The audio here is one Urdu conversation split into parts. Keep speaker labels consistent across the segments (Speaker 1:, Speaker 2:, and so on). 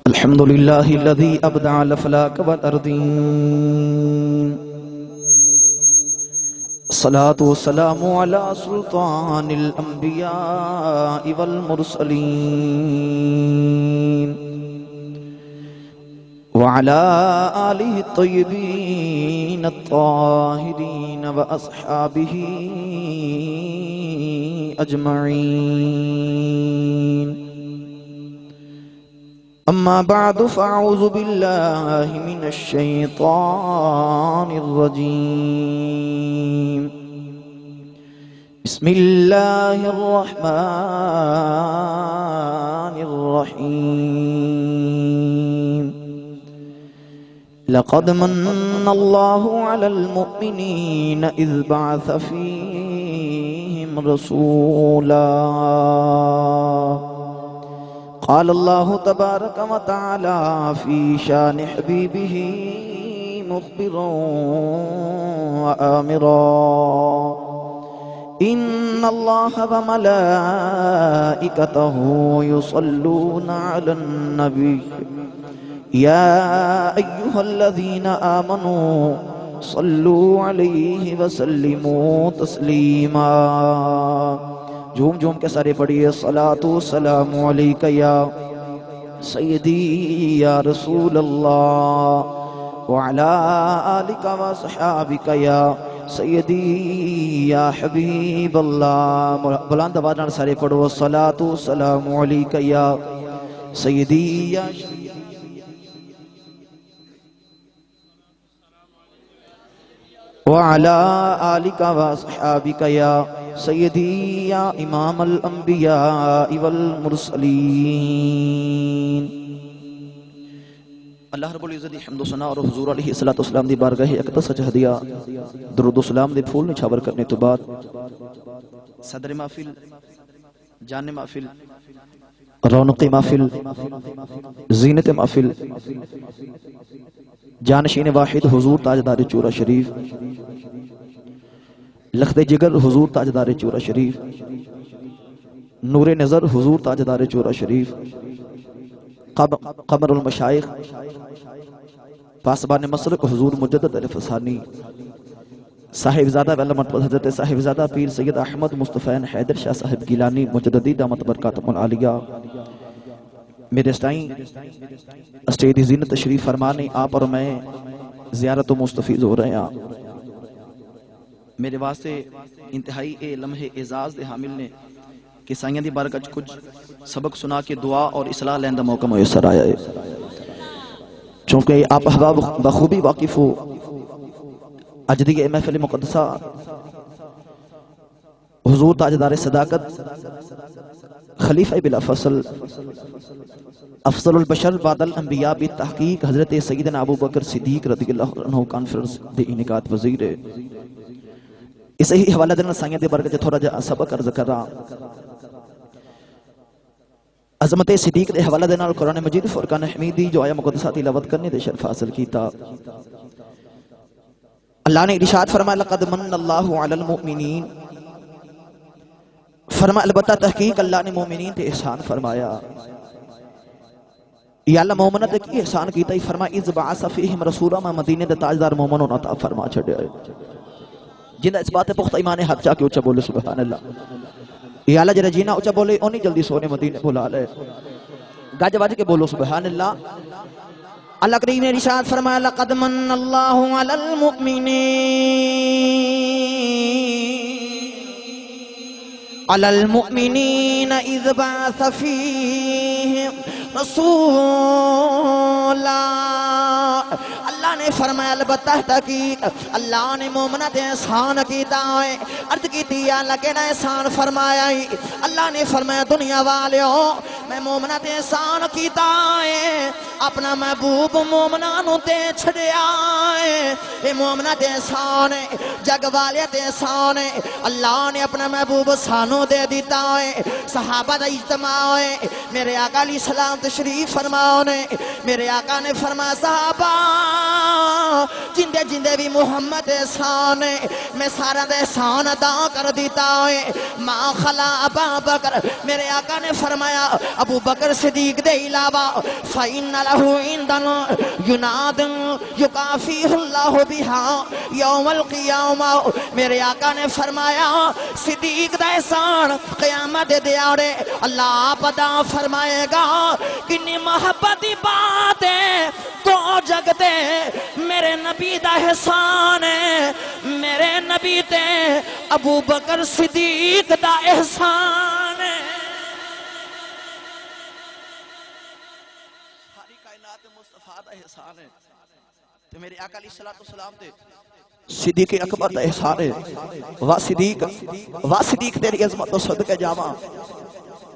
Speaker 1: الحمد لله الذي أبدع الأفلاك والأرضين الصلاة والسلام على سلطان الأنبياء والمرسلين وعلى آله الطيبين الطاهرين وأصحابه أجمعين أما بعد فأعوذ بالله من الشيطان الرجيم بسم الله الرحمن الرحيم لقد من الله على المؤمنين إذ بعث فيهم رسولا قال الله تبارك وتعالى في شان حبيبه مخبرا وآمرا إن الله وملائكته يصلون على النبي يا أيها الذين آمنوا صلوا عليه وسلموا تسليما جھوم جھوم کے سارے پڑھئے الصلاة والسلام علیکہ یا سیدی یا رسول اللہ وعلا آلکہ وصحابکہ یا سیدی یا حبیب اللہ بلند آواز سارے پڑھو الصلاة والسلام علیکہ یا سیدی یا وعلا آلکہ وصحابکہ یا سیدی یا امام الانبیاء والمرسلین اللہ رب العزت حمد و ثنا اور حضور علیہ السلام دی بارگاہ اقدس چہدیا درود و سلام دی پھول نچھاور کرنے تو بعد صدر محفل جان محفل رونق محفل زینت محفل جانشین واحد حضور تاجدار چورہ شریف لخت جگر حضور تاجدار چورہ شریف نور نظر حضور تاجدار چورہ شریف قمر المشائخ پاسبان مسلک حضور مجدد الفسانی صاحب زادہ علامت حضرت صاحب زادہ پیر سید احمد مصطفی حیدر شاہ صاحب گیلانی مجددی دامت برکاتم العالیہ میرے اسٹیج زینت تشریف فرمانے آپ اور میں زیارت و مستفیض ہو رہے ہیں میرے واسطے انتہائی لمحے اعزاز دے حامل نے کہ سائیاں دی بارکت کچھ سبق سنا کے دعا اور اصلاح لیندہ موقع میسر آیا ہے چونکہ آپ احباب بخوبی واقف ہو اجدی محفل مقدسہ حضور تاجدار صداقت خلیفہ بلا فصل افضل البشر بعد الانبیاء بالتحقیق حضرت سیدنا ابو بکر صدیق رضی اللہ عنہ کانفرنس دے انعقاد وزیر ہے اسے ہی حوالہ دینا سائیاں دے برکت تھوڑا جا سبق عرض کر رہا عظمت صدیق دے حوالہ دینا قرآن مجید فرقان حمیدی جو آیا مقدسہ تلاوت کرنے دے شرف حاصل کیتا اللہ نے ارشاد فرمایا لقد من اللہ علی المؤمنین فرمایا البتہ تحقیق اللہ نے مومنین تے احسان فرمایا یا اللہ مومنت کی احسان کیتا ہی فرمایا اذ بعث فیہم رسولہ میں مدینے دے تاجدار مومنوں نتا فرما چھڑے آئے جنہ اس بات پختہ ایمان حق چاہ کے اچھا بولے سبحان اللہ یا اللہ جنہ جینا اچھا بولے انہی جلدی سونے مدینے بھولا لے گاج باج کے بولو سبحان اللہ اللہ کریم نے ارشاد فرمایا لقد من اللہ علی المؤمنین اذ بعث فیہم رسولا اللہ نے فرمایا البتہ تحقیق اللہ نے مومنت احسان کیتا ہے عرض کی دیا اللہ کے احسان فرمایا ہی اللہ نے فرمایا دنیا والیوں میں مومنہ تے احسان کیتا ہے اپنا محبوب مومنہ نو تے چھڑیا ہے اے مومنہ تے احسان ہے جگ والے تے احسان ہے اللہ نے اپنا محبوب سانو دے دیتا ہے صحابہ دا اجتماع ہے میرے آقا علیہ السلام تشریف فرماؤ نے میرے آقا نے فرمایا صحابہ جندے جندے بھی محمد احسان ہے میں سارا دے احسان ادا کر دیتا ہے ما خلا ابا بکر میرے آقا نے فرمایا ابو بکر صدیق دے علاوہ فَإِنَّ لَهُ عِنْدَنَا يُنَادٍ يُقَافِيهُ اللَّهُ بِهَا يَوْمَ الْقِيَامَةِ میرے آقا نے فرمایا صدیق دا احسان قیامت دیاڑے اللہ آپ ادا فرمائے گا کنی محبتی بات ہے تو جگ دے میرے نبی دا احسان ہے میرے نبی تے ابو بکر صدیق دا احسان ہے ساری کائنات مصطفیٰ دا احسان ہے تو میرے آقا علیہ السلام تے صدیق اکبر دا احسان ہے وا صدیق تیری عظمت و صدقے جاواں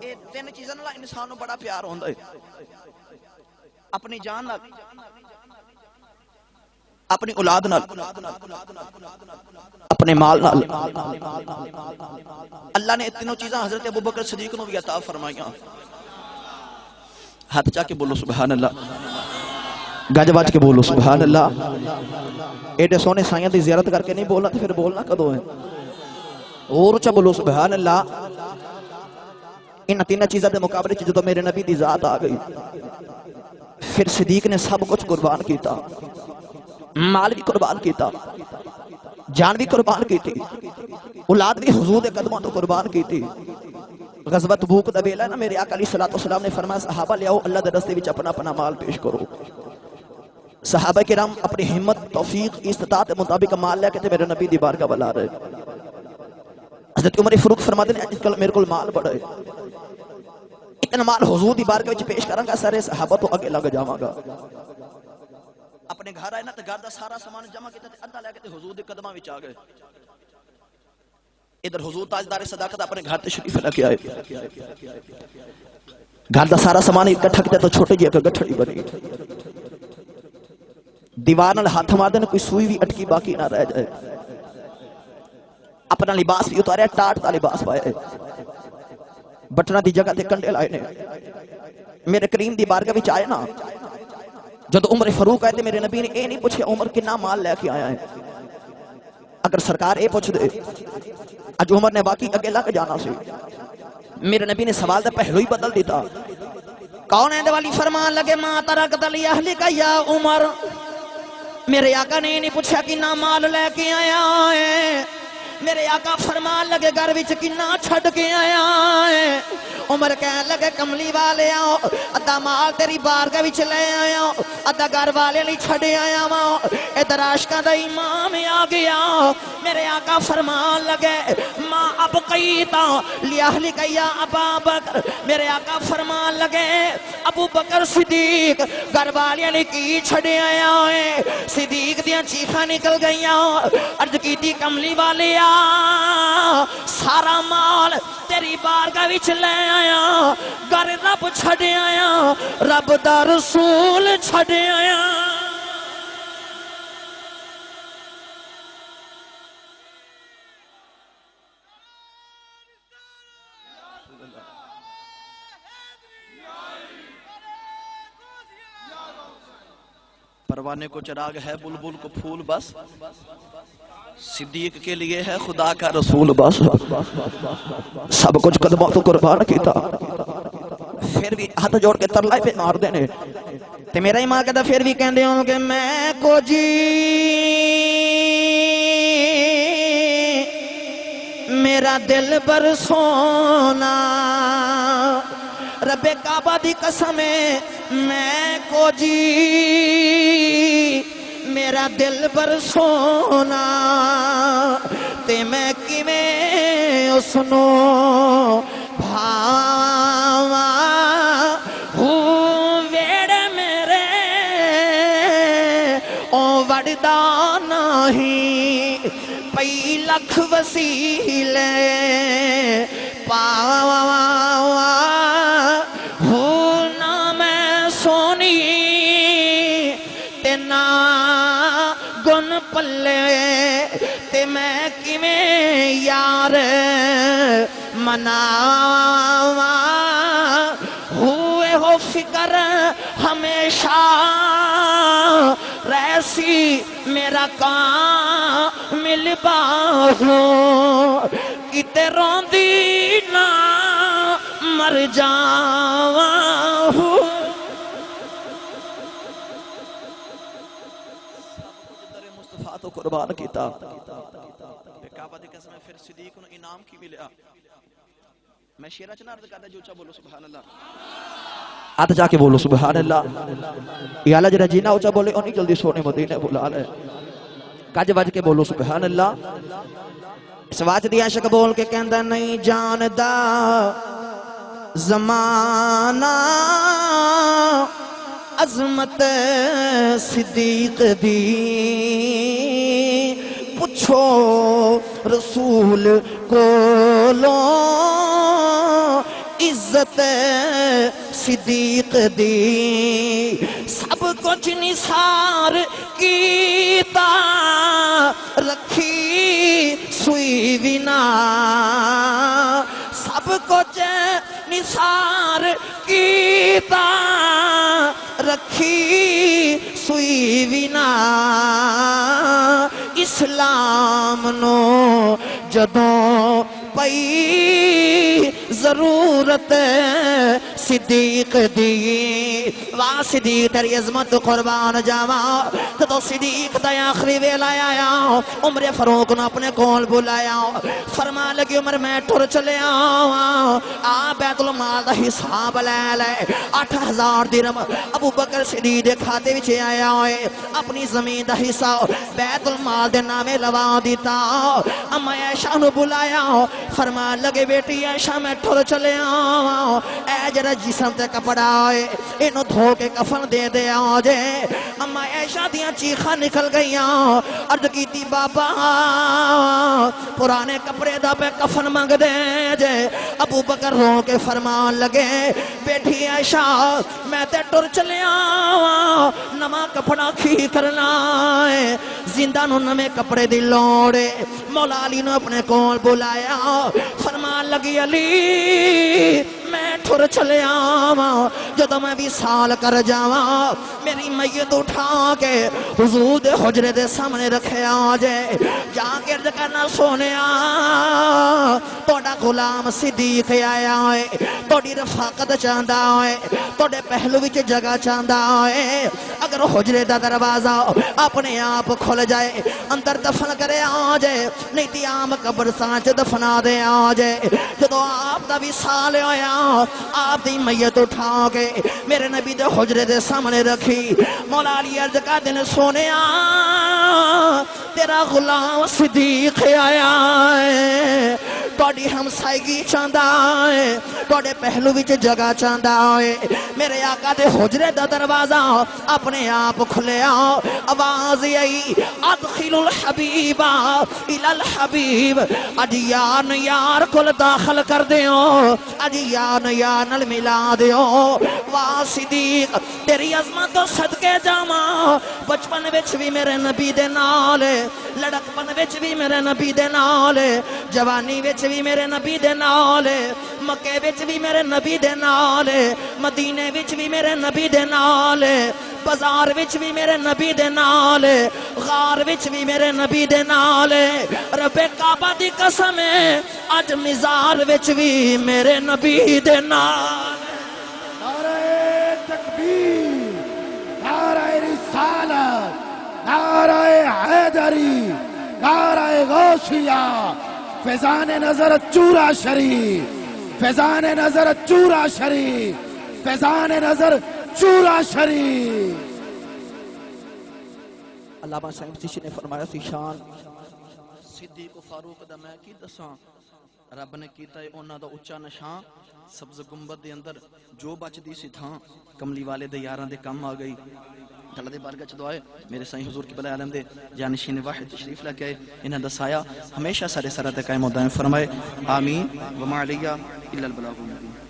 Speaker 1: اے تین چیزاں نال انسان نو بڑا پیار ہوندا ہے اپنی جان نال اپنی اولاد نال اپنے مال نال اللہ نے تینوں چیزاں حضرت ابوبکر صدیق نو بھی عطا فرمائیاں ہاتھ چاہ کے بولو سبحان اللہ گج بج کے بولو سبحان اللہ ایڈے سونے سائیاں دی زیارت کر کے نہیں بولنا تو پھر بولنا کدو ہے اور اچھا بولو سبحان اللہ ان تین چیزیں دے مقابلے چ جدوں میرے نبی دی ذات آ گئی پھر صدیق نے سب کچھ قربان کیتا مال بھی قربان کیتا جان بھی قربان کیتی اولاد بھی حضور دے قدموں تو قربان کیتی غزوہ تبوک دا ویلا نا میرے آقا علیہ السلام نے فرمایا صحابہ لے آؤ اللہ دے راستے وچ اپنا اپنا مال پیش کرو صحابہ کرام اپنی ہمت توفیق استطاعت مطابق مال لے کے تے میرے نبی دی بارگاہ ولا رہے حضرت عمر فاروق فرماتے ہیں اج کل میرے کول مال بڑا ہے اتنا مال حضور دی بارگاہ وچ پیش کراں گا سارے صحابہ تو اگے لگ جاواں گا اپنے گھر آئے نا تے گھر دا سارا سامان جمع کیتا تے ادھا لے کے تے حضور دے قدماں وچ آ گئے ادھر حضور تاجدار صداقت اپنے گھر تشریف لے کے آئے گھر دا سارا سامان اکٹھا کیتا تو چھوٹے جی ایک گٹھڑی بنی دیوار نال ہاتھ مار دے کوئی سوئی بھی اٹکی باقی نہ رہ جائے اپنا لباس بھی اتاریا ٹاٹ دا لباس پایا بٹنا دی جگہ تے کنڈے لائے نے میرے کریم دی بارگاہ وچ آئے نا جب عمر فاروق آئے تے میرے نبی نے اے نہیں پوچھے عمر کنا مال لے کے آیا ہے اگر سرکار اے پوچھ دے اج عمر نے باقی اگے لگ جانا سی میرے نبی نے سوال دا پہلو ہی بدل دیتا کون ہے والی فرمان لگے ما ترکت لی اہلک یا عمر میرے آقا نے نہیں پوچھا کنا مال لے کے آیا ہے میرے آقا فرمان لگے گھر وچ کنا چھڈ کے آیا ہے عمر کہنے لگے کملی والے آؤ ادھا مال تیری بارگاہ وچ لے آیا ادھا گھر والے لی چھڑے آیا ادھر عاشقاں دا امام آ گیا میرے آقا فرمان لگے ما ابقیتا لیہلک یا ابا بکر میرے آقا فرمان لگے ابو بکر صدیق گھر والے لی کی چھڑے آیا ہے صدیق دیاں چیخاں نکل گئیاں عرض کیتی کملی والے سارا مال تیری بارگاہ وچ لے آیا گھر رب چھڑے آیا رب دا رسول چھڑے آیا پروانے کو چراغ ہے بلبل کو پھول بس صدیق کے لیے ہے خدا کا رسول بس سب کچھ قدموں تو قربان کیتا پھر بھی ہاتھ جوڑ کے ترلائے پہ مار دینے تے میرا ہی ماں کہتا پھر بھی کہندے ہوں کہ میں کو جی میرا دل بر سونا رب کعبہ دی قسم ہے میں کو جی میرا دل بر سونا تے میں کیویں اسنو بھاواں ویڑ میرے او وڑدا نہیں پئی لکھ وسیلے پاواں تے میں کیویں یار مناواں ہوئے ہو فکر ہمیشہ ریسی میرا کامل باہو کتے روندی نہ مر جاواں مصطفیٰ تو قربان کیتا کعبہ دی قسم پھر صدیق نو انعام کی ملیا میں شیرہ چنا عرض کرتا جو چا بولو سبحان اللہ آتا جا کے بولو سبحان اللہ یا اللہ جرہ جینا اچھا بولے انہی جلدی سونے مدینہ بولا لے کاج بج کے بولو سبحان اللہ سواچ دیا شک بول کے کہندہ نہیں جاندہ زمانہ عظمت صدیق دی پوچھو رسول کو لو عزت صدیق دی سب کچھ نثار کیتا رکھی سوئی ونا سب کچھ نثار کیتا رکھی سوئی ونا اسلام نو جدوں پئی ضرورت صدیق دی واہ صدیق تیری عظمت قربان جاواں تو صدیق دا آخری ویلا آیا عمر فاروق نے اپنے کول بلایا فرما لگی عمر میں ٹر چلے آ بیت المال دا حساب لے لے 8000 درہم ابو بکر صدیق دے کھاتے وچ آیا ہوئے اپنی زمین دا حصہ بیت المال دے نامے لوا دیتا اما عائشہ نو بلایا فرما لگے بیٹی عائشہ میں ٹھر چلے آؤں اے جرہ جسم تے کپڑا ہوئے انہوں دھو کے کفن دے دے آؤں جے اما عائشہ دیاں چیخاں نکل گئیاں عرض کیتی بابا پرانے کپڑے دا پہ کفن مانگ دے جے ابو بکر رو کے فرمان لگے بیٹی عائشہ میں تے ٹر چلے آؤں نما کپڑا کھی کرنا ہے زندہ نو نمے کپڑے دی لوڑے مولا علی نے اپنے کول بلایا فرمان لگی علی میں ٹھر چلے آواں جدو میں بھی سال کر جاواں میری میت اٹھا کے حضور دے حجرے دے سامنے رکھے آجے جا کے ارد کرنا سونے توڑا غلام صدیق آیا ہے توڑی رفاقت چاندہ ہے توڑے پہلو وچ جگہ چاندہ ہے اگر حجرے دا دروازہ اپنے آپ کھل جائے اندر دفن کرے آجے نہیں تی عام قبر سانچ دفنا دے آجے جدو آپ دا بھی سال ہویا آپ دی میت اٹھا کے میرے نبی دے حجرے دے سامنے رکھی مولا علی عرض کا دن سونے تیرا غلام صدیق آیا ہے توڑی ہم سائیگی چاندہ ہے توڑے پہلو وچ جگہ چاندہ ہے میرے آقا دے حجرے دا دروازہ اپنے آپ کھلے آواز آئی ادخل الحبیب الى الحبیب اجیان یار کل داخل کر دیو اجیان یار نل ملا دیو واہ صدیق تیری عظمت تو صدقے جاما بچپن وچ بھی میرے نبی دے نالے لڑکپن وچ بھی میرے نبی دے نالے جوانی وچ بھی میرے نبی دے نالے مکے وچ بھی میرے نبی دے نالے مدینے وچ بھی میرے نبی دے نالے بازار وچ بھی میرے نبی دے نالے غار وچ بھی میرے نبی دے نالے رب کعبہ دی قسم ہے اج مزار وچ بھی میرے نبی دے نالے
Speaker 2: نعرہ تکبیر نعرہ رسالت نعرہ حیدری نعرہ غوثیہ فیضان نظر چورا شریف فیضان نظر چورا شریف فیضان نظر چورا شریف
Speaker 1: علامہ صاحب سیشی نے فرمایا سی شان صدیق و فاروق دا میں کی دساں رب نے کیتا ہے اونا دا اچھا نشان سبز گنبد دے اندر جو بچ دی سی تھا کملی والے دے یاران دے کم آ گئی اللہ دے بارگاہ چ دعائے میرے سائیں حضور کی بلائے عالم دے جانشین واحد تشریف لے کے انہاں دا سایہ ہمیشہ سارے سرات قائم و دائم فرمائے آمین وما علیہ الا البلاغ المبین